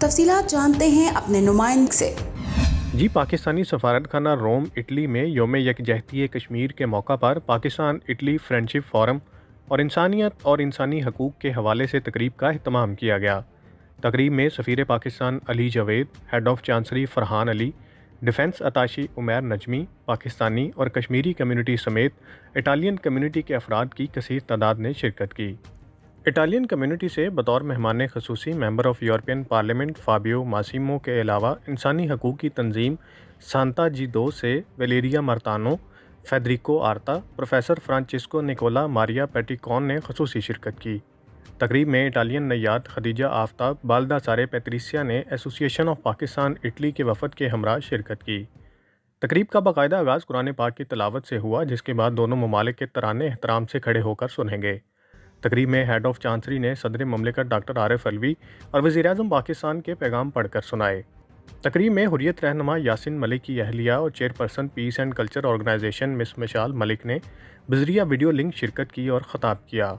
تفصیلات جانتے ہیں اپنے نمائندے سے۔ جی، پاکستانی سفارت خانہ روم اٹلی میں یوم یکجہتی کشمیر کے موقع پر پاکستان اٹلی فرینڈشپ فورم اور انسانیت اور انسانی حقوق کے حوالے سے تقریب کا اہتمام کیا گیا۔ تقریب میں سفیر Pakistan Ali Javed, head of chancery Farhan Ali, defence attache Umair Najmi, Pakistani اور کشمیری کمیونٹی سمیت اٹالین کمیونٹی کے افراد کی کثیر تعداد نے شرکت کی۔ اٹالین کمیونٹی سے بطور مہمان خصوصی ممبر آف یورپین پارلیمنٹ فابیو ماسیمو کے علاوہ انسانی حقوق کی تنظیم سانتا جی دو سے ویلیریا مارتانو، فیدریکو آرتا، پروفیسر فرانچسکو نکولا ماریا پیٹیکون نے خصوصی شرکت کی۔ تقریب میں اٹالین نیاد خدیجہ آفتاب بالداسارے پیٹریسیا نے ایسوسی ایشن آف پاکستان اٹلی کے وفد کے ہمراہ شرکت کی۔ تقریب کا باقاعدہ آغاز قرآن پاک کی تلاوت سے ہوا، جس کے بعد دونوں ممالک کے ترانے احترام سے کھڑے ہو کر سنے گئے۔ تقریب میں ہیڈ آف چانسری نے صدر مملکت ڈاکٹر عارف علوی اور وزیر اعظم پاکستان کے پیغام پڑھ کر سنائے۔ تقریب میں حریت رہنما یاسین ملک کی اہلیہ اور chairperson peace and culture organization miss Mishal Malik نے بذریعہ ویڈیو لنک شرکت کی اور خطاب کیا۔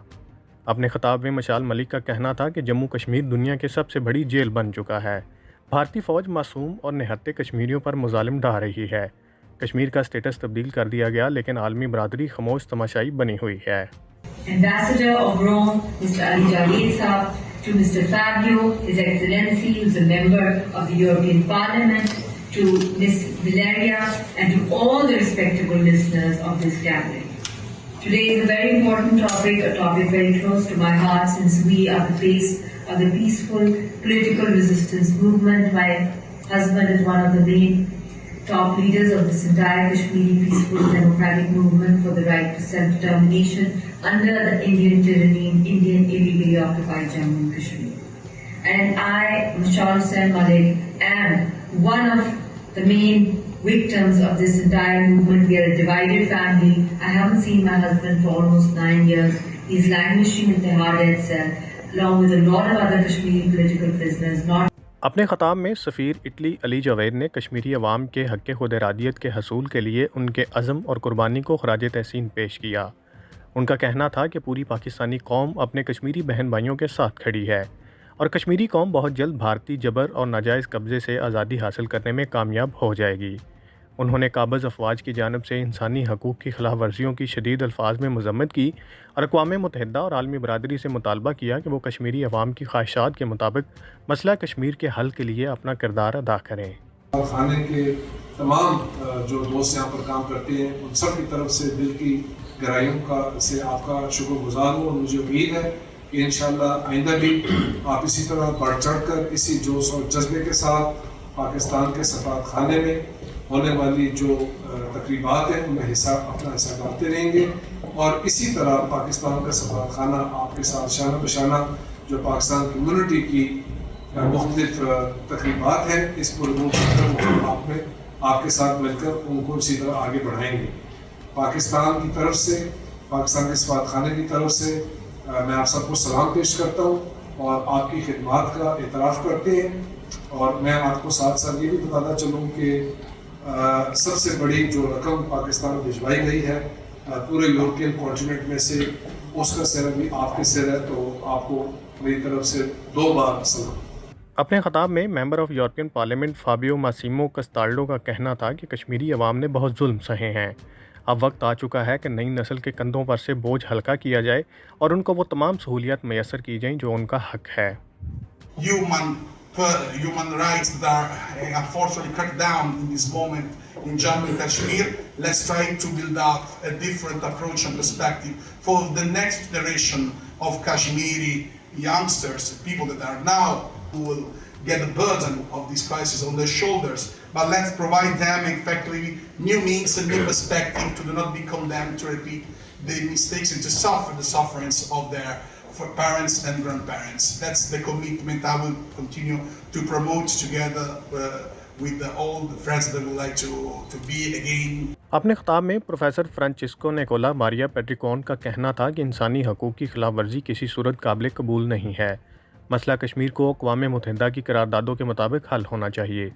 اپنے خطاب میں مشال ملک کا کہنا تھا کہ جموں کشمیر دنیا کے سب سے بڑی جیل بن چکا ہے۔ بھارتی فوج معصوم اور نہتے کشمیریوں پر مظالم ڈھا رہی ہے۔ کشمیر کا اسٹیٹس تبدیل کر دیا گیا، لیکن عالمی برادری خاموش تماشائی بنی ہوئی ہے۔ Ambassador of Rome, Mr. Ali Javed Saab, to Mr. Fabio, His Excellency, who is a member of the European Parliament, to Ms. Valeria, and to all the respectable listeners of this gathering. Today is a very important topic, a topic very close to my heart, since we are the face of the peaceful political resistance movement. My husband is one of the main top leaders of this entire Kashmiri peaceful democratic movement for the right to self-determination under the Indian tyranny in Indian illegally occupied Jammu and Kashmir. And I, Mashal Hussain Malik, am one of the main victims of this entire movement. We are a divided family. I haven't seen my husband for almost 9 years. He's languishing in the hard death cell, along with a lot of other Kashmiri political prisoners. اپنے خطاب میں سفیر Italy علی جاوید نے کشمیری عوام کے حق خود ارادیت کے حصول کے لیے ان کے عزم اور قربانی کو خراج تحسین پیش کیا۔ ان کا کہنا تھا کہ پوری پاکستانی قوم اپنے کشمیری بہن بھائیوں کے ساتھ کھڑی ہے اور کشمیری قوم بہت جلد بھارتی جبر اور ناجائز قبضے سے آزادی حاصل کرنے میں کامیاب ہو جائے گی۔ انہوں نے قابض افواج کی جانب سے انسانی حقوق کی خلاف ورزیوں کی شدید الفاظ میں مذمت کی اور اقوام متحدہ اور عالمی برادری سے مطالبہ کیا کہ وہ کشمیری عوام کی خواہشات کے مطابق مسئلہ کشمیر کے حل کے لیے اپنا کردار ادا کریں۔ خانے کے تمام جو دوست یہاں پر کام کرتے ہیں، ان سب کی طرف سے دل کی گہرائیوں سے آپ کا شکر گزار ہوں، اور مجھے امید ہے کہ انشاءاللہ آئندہ بھی آپ اسی طرح بڑھ چڑھ کر اسی جوش اور جذبے کے ساتھ پاکستان کے سفارت خانے میں ہونے والی جو تقریبات ہیں ان میں اپنا حصہ ڈالتے رہیں گے، اور اسی طرح پاکستان کا سفارت خانہ آپ کے ساتھ شانہ بشانہ جو پاکستان کمیونٹی کی مختلف تقریبات ہیں اس پر آپ کے ساتھ مل کر ان کو اسی طرح آگے بڑھائیں گے۔ پاکستان کی طرف سے، پاکستان کے سفارت خانے کی طرف سے میں آپ سب کو سلام پیش کرتا ہوں اور آپ کی خدمات کا اعتراف کرتے ہیں، اور میں آپ کو ساتھ ساتھ یہ بھی بتاتا چلوں کہ سب سے بڑی جو رقم پاکستان میں بھجوائی گئی ہے پورے یورپین کانٹیننٹ میں سے، اس کا سر بھی آپ کے سر ہے، تو آپ کو میری طرف سے 2 بار سلام۔ اپنے خطاب میں ممبر آف یورپین پارلیمنٹ فابیو ماسیمو کستالڈو کا کہنا تھا کہ کشمیری عوام نے بہت ظلم سہے ہیں۔ اب وقت آ چکا ہے کہ نئی نسل کے کندھوں پر سے بوجھ ہلکا کیا جائے اور ان کو وہ تمام سہولیات میسر کی جائیں جو ان کا حق ہے۔ Human rights that are unfortunately cut down in this moment in Jammu and Kashmir. Let's try to build up a different approach and perspective for the next generation of Kashmiri youngsters, people that are now who will get the burden of this crisis on their shoulders. But let's provide them effectively new means and new perspective to do not be condemned to repeat the mistakes and to suffer the sufferings of their for parents and grandparents. That's the commitment I will continue to promote together with all the friends that would like to be again. اپنے خطاب میں professor فرانچسکو Nicolas ماریا پیٹریکون کا کہنا تھا کہ انسانی حقوق کی خلاف ورزی کسی صورت قابل قبول نہیں ہے۔ مسئلہ کشمیر کو اقوام متحدہ کی قراردادوں کے مطابق حل ہونا چاہیے۔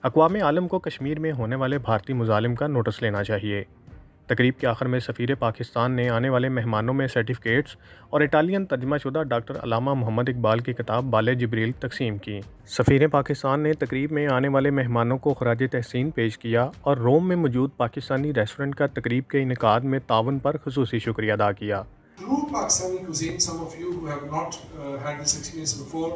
اقوام عالم کو کشمیر میں ہونے والے بھارتی مظالم کا نوٹس لینا چاہیے۔ تقریب کے آخر میں سفیر پاکستان نے آنے والے مہمانوں میں سرٹیفکیٹس اور اٹالین ترجمہ شدہ ڈاکٹر علامہ محمد اقبال کی کتاب بال جبریل تقسیم کی۔ سفیر پاکستان نے تقریب میں آنے والے مہمانوں کو خراج تحسین پیش کیا اور روم میں موجود پاکستانی ریسٹورنٹ کا تقریب کے انعقاد میں تعاون پر خصوصی شکریہ ادا کیا۔ Through Pakistani cuisine, some of you who have not had this experience before,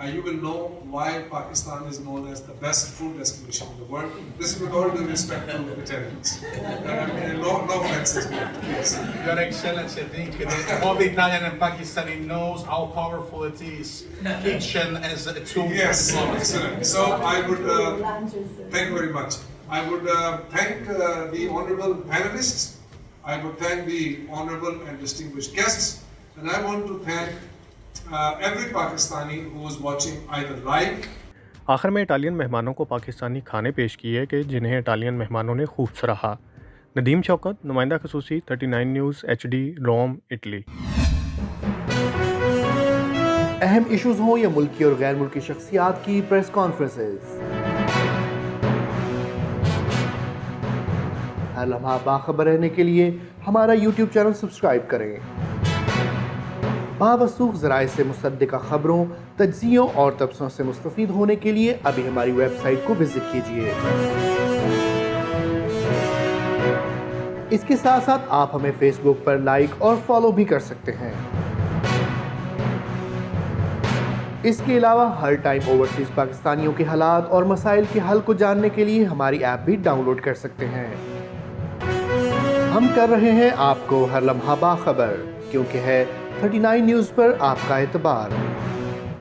you will know why Pakistan is known as the best food destination in the world. This is with all due respect to Italians. No offenses, please. Your Excellency, I think that all the Italian and Pakistani knows how powerful it is, kitchen as a tool. Yes, excellent. So I would, thank you very much. I would thank the honorable panelists. I would thank the honorable and distinguished guests, and I want to thank every Pakistani who is watching either live. آخر میں Italian مہمانوں کو پاکستانی کھانے پیش کیے کہ جنہیں Italian مہمانوں نے خوب سراہا۔ ندیم شوکت، نمائندہ خصوصی 39 نیوز HD، روم، اٹلی۔ اہم ایشوز ہوں یا ملکی اور غیر ملکی شخصیات کی پریس کانفرنسز، ہر لمحہ باخبر رہنے کے لیے ہمارا YouTube چینل سبسکرائب کریں۔ باوثوق ذرائع سے مصدقہ خبروں، تجزیوں اور تبصروں سے مستفید ہونے کے لیے ابھی ہماری ویب سائٹ کو وزٹ کیجیے۔ اس کے ساتھ ساتھ آپ ہمیں فیس بک پر لائک اور فالو بھی کر سکتے ہیں۔ اس کے علاوہ ہر ٹائم اوورسیز پاکستانیوں کے حالات اور مسائل کے حل کو جاننے کے لیے ہماری ایپ بھی ڈاؤن لوڈ کر سکتے ہیں۔ ہم کر رہے ہیں آپ کو ہر لمحہ باخبر، کیونکہ ہے 39 نیوز پر آپ کا اعتبار۔